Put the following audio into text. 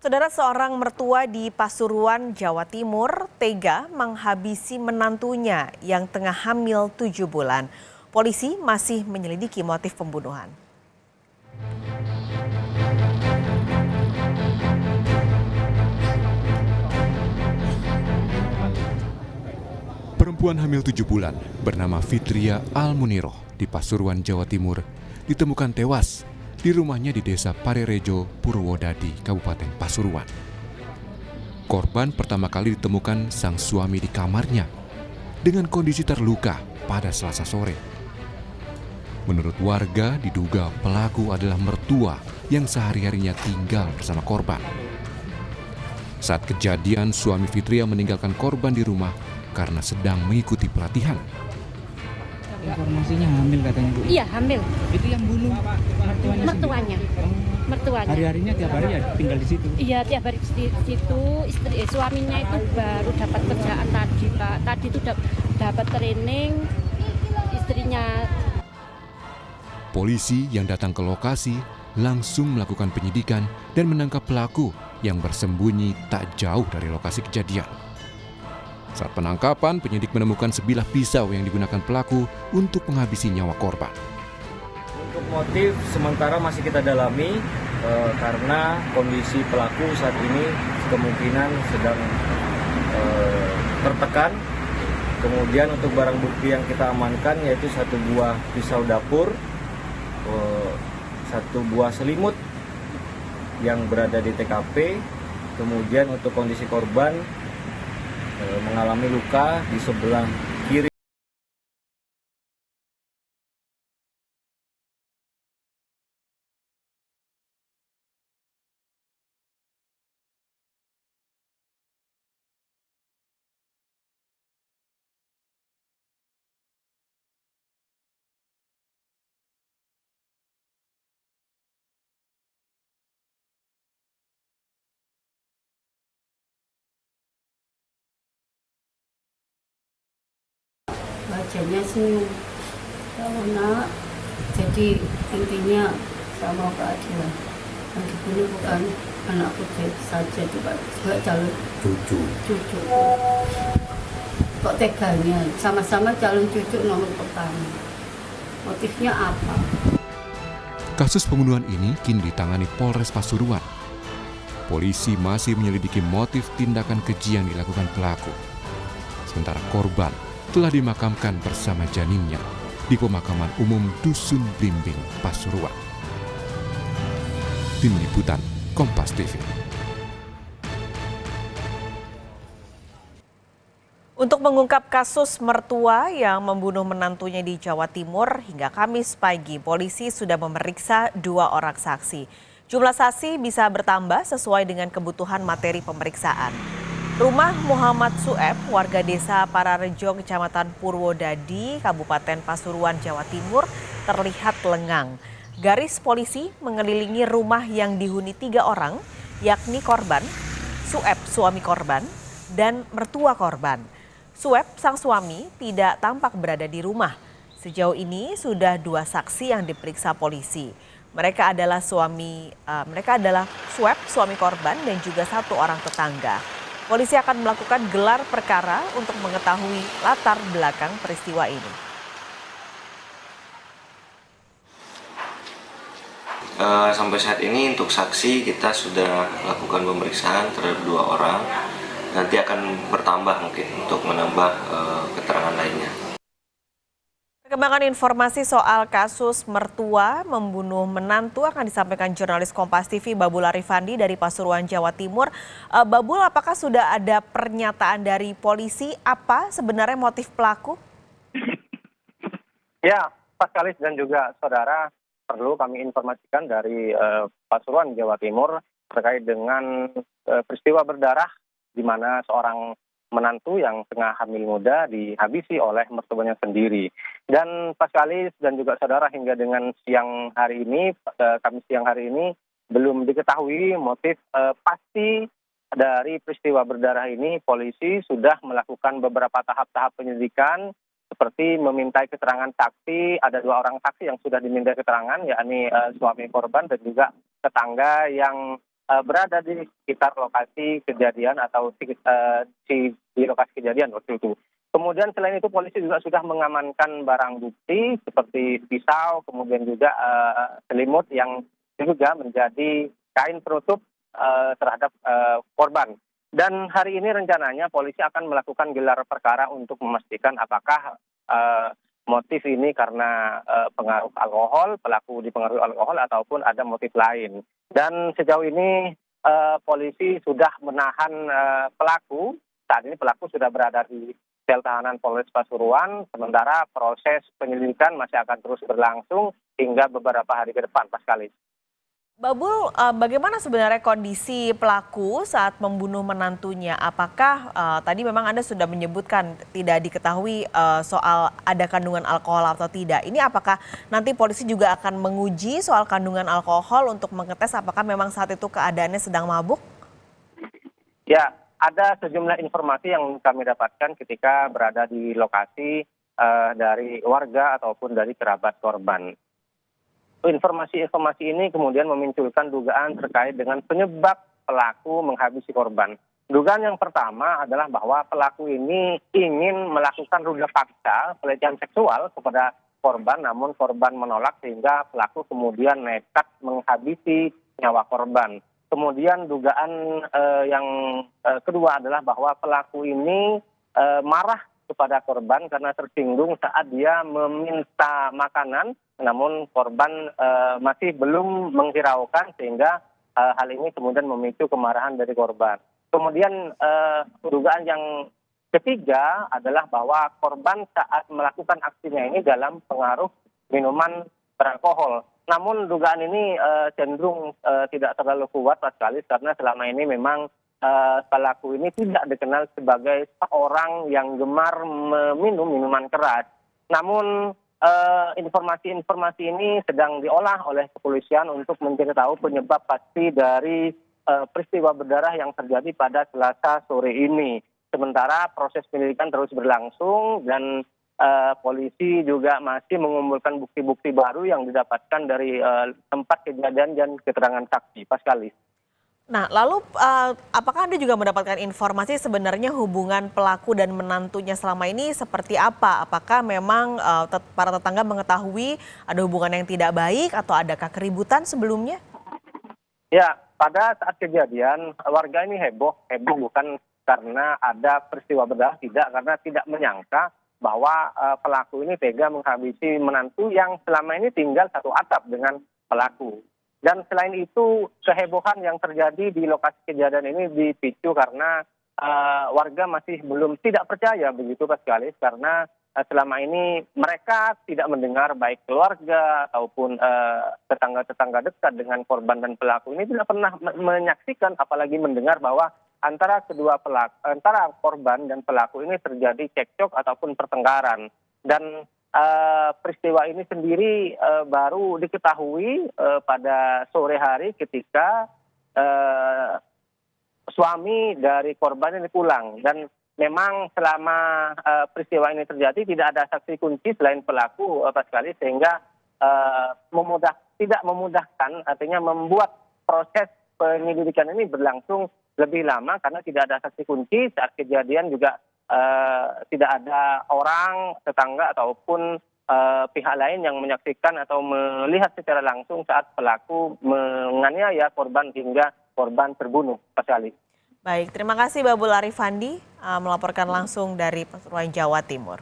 Saudara, seorang mertua di Pasuruan, Jawa Timur, tega menghabisi menantunya yang tengah hamil 7 bulan. Polisi masih menyelidiki motif pembunuhan. Perempuan hamil 7 bulan bernama Fitria Almuniroh di Pasuruan, Jawa Timur ditemukan tewas di rumahnya di Desa Parerejo, Purwodadi, Kabupaten Pasuruan. Korban pertama kali ditemukan sang suami di kamarnya dengan kondisi terluka pada Selasa sore. Menurut warga, diduga pelaku adalah mertua yang sehari-harinya tinggal bersama korban. Saat kejadian, suami Fitria meninggalkan korban di rumah karena sedang mengikuti pelatihan. Informasinya hamil katanya, Bu. Iya, hamil. Itu yang bunuh mertuanya. Mertuanya. Hari-harinya tiap hari ya tinggal di situ. Iya, tiap hari di situ. Suaminya itu baru dapat kerjaan tadi, Pak. Tadi itu dapat training istrinya. Polisi yang datang ke lokasi langsung melakukan penyidikan dan menangkap pelaku yang bersembunyi tak jauh dari lokasi kejadian. Saat penangkapan, penyidik menemukan sebilah pisau yang digunakan pelaku untuk menghabisi nyawa korban. Untuk motif sementara masih kita dalami karena kondisi pelaku saat ini kemungkinan sedang tertekan. Kemudian untuk barang bukti yang kita amankan yaitu satu buah pisau dapur, satu buah selimut yang berada di TKP. Kemudian untuk kondisi korban mengalami luka di sebelah kiri. Wajahnya senyum, kalau nak, jadi intinya sama keadilan. Yang dibunuh bukan anakku saja, juga calon cucu. Kok teganya, sama-sama calon cucu nomor pertama. Motifnya apa? Kasus pembunuhan ini kini ditangani Polres Pasuruan. Polisi masih menyelidiki motif tindakan keji yang dilakukan pelaku. Sementara korban telah dimakamkan bersama janinnya di pemakaman umum Dusun Blimbing, Pasuruan. Tim Liputan Kompas TV. Untuk mengungkap kasus mertua yang membunuh menantunya di Jawa Timur, hingga Kamis pagi polisi sudah memeriksa 2 orang saksi. Jumlah saksi bisa bertambah sesuai dengan kebutuhan materi pemeriksaan. Rumah Muhammad Sueb, warga desa Pararejo, Kecamatan Purwodadi, Kabupaten Pasuruan, Jawa Timur, terlihat lengang. Garis polisi mengelilingi rumah yang dihuni 3 orang, yakni korban, Sueb, suami korban, dan mertua korban. Sueb, sang suami, tidak tampak berada di rumah. Sejauh ini sudah 2 saksi yang diperiksa polisi. Mereka adalah Sueb, suami korban, dan juga 1 orang tetangga. Polisi akan melakukan gelar perkara untuk mengetahui latar belakang peristiwa ini. Sampai saat ini untuk saksi kita sudah lakukan pemeriksaan terhadap 2 orang. Nanti akan bertambah mungkin untuk menambah keterangan lainnya. Perkembangan informasi soal kasus mertua membunuh menantu akan disampaikan jurnalis Kompas TV Babul Arifandi dari Pasuruan, Jawa Timur. Babul, apakah sudah ada pernyataan dari polisi apa sebenarnya motif pelaku? Ya, Pak Kalis dan juga saudara, perlu kami informasikan dari Pasuruan, Jawa Timur terkait dengan peristiwa berdarah di mana seorang menantu yang tengah hamil muda dihabisi oleh mertuanya sendiri. Dan Pak Kalis dan juga saudara, hingga dengan siang hari ini, Kamis siang hari ini, belum diketahui motif pasti dari peristiwa berdarah ini. Polisi sudah melakukan beberapa tahap-tahap penyelidikan, seperti memintai keterangan saksi. Ada 2 orang saksi yang sudah diminta keterangan, yakni suami korban dan juga tetangga yang berada di sekitar lokasi kejadian atau di lokasi kejadian waktu itu. Kemudian selain itu polisi juga sudah mengamankan barang bukti seperti pisau, kemudian juga selimut yang juga menjadi kain penutup terhadap korban. Dan hari ini rencananya polisi akan melakukan gelar perkara untuk memastikan apakah motif ini karena pengaruh alkohol, pelaku dipengaruhi alkohol ataupun ada motif lain. Dan sejauh ini polisi sudah menahan pelaku. Saat ini pelaku sudah berada di sel tahanan Polres Pasuruan, sementara proses penyelidikan masih akan terus berlangsung hingga beberapa hari ke depan, Paskalis. Babul, bagaimana sebenarnya kondisi pelaku saat membunuh menantunya? Apakah tadi memang Anda sudah menyebutkan tidak diketahui soal ada kandungan alkohol atau tidak? Ini apakah nanti polisi juga akan menguji soal kandungan alkohol untuk mengetes apakah memang saat itu keadaannya sedang mabuk? Ya, ada sejumlah informasi yang kami dapatkan ketika berada di lokasi dari warga ataupun dari kerabat korban. Informasi-informasi ini kemudian memunculkan dugaan terkait dengan penyebab pelaku menghabisi korban. Dugaan yang pertama adalah bahwa pelaku ini ingin melakukan ruda paksa pelecehan seksual kepada korban, namun korban menolak sehingga pelaku kemudian nekat menghabisi nyawa korban. Kemudian dugaan yang kedua adalah bahwa pelaku ini marah kepada korban karena tersinggung saat dia meminta makanan, namun korban masih belum menghiraukan sehingga hal ini kemudian memicu kemarahan dari korban. Kemudian dugaan yang ketiga adalah bahwa korban saat melakukan aksinya ini dalam pengaruh minuman beralkohol. Namun dugaan ini cenderung tidak terlalu kuat sekali karena selama ini memang pelaku ini tidak dikenal sebagai seorang yang gemar meminum minuman keras. Namun informasi-informasi ini sedang diolah oleh kepolisian untuk mencari tahu penyebab pasti dari peristiwa berdarah yang terjadi pada Selasa sore ini. Sementara proses penyelidikan terus berlangsung dan polisi juga masih mengumpulkan bukti-bukti baru yang didapatkan dari tempat kejadian dan keterangan saksi. Paskalis. Nah, lalu apakah Anda juga mendapatkan informasi sebenarnya hubungan pelaku dan menantunya selama ini seperti apa? Apakah memang para tetangga mengetahui ada hubungan yang tidak baik atau adakah keributan sebelumnya? Ya, pada saat kejadian warga ini heboh bukan karena ada peristiwa berdarah, tidak, karena tidak menyangka bahwa pelaku ini tega menghabisi menantu yang selama ini tinggal satu atap dengan pelaku. Dan selain itu, kehebohan yang terjadi di lokasi kejadian ini dipicu karena warga masih belum tidak percaya begitu Paskalis, karena selama ini mereka tidak mendengar baik keluarga ataupun tetangga-tetangga dekat dengan korban dan pelaku ini tidak pernah menyaksikan apalagi mendengar bahwa antara korban dan pelaku ini terjadi cekcok ataupun pertengkaran. Dan peristiwa ini sendiri baru diketahui pada sore hari ketika suami dari korban ini pulang. Dan memang selama peristiwa ini terjadi tidak ada saksi kunci selain pelaku sekali, sehingga tidak memudahkan, artinya membuat proses penyelidikan ini berlangsung lebih lama karena tidak ada saksi kunci. Saat kejadian juga tidak ada orang, tetangga ataupun pihak lain yang menyaksikan atau melihat secara langsung saat pelaku menganiaya korban hingga korban terbunuh. Paskalis. Baik, terima kasih Babul Arifandi melaporkan langsung dari Pasuruan, Jawa Timur.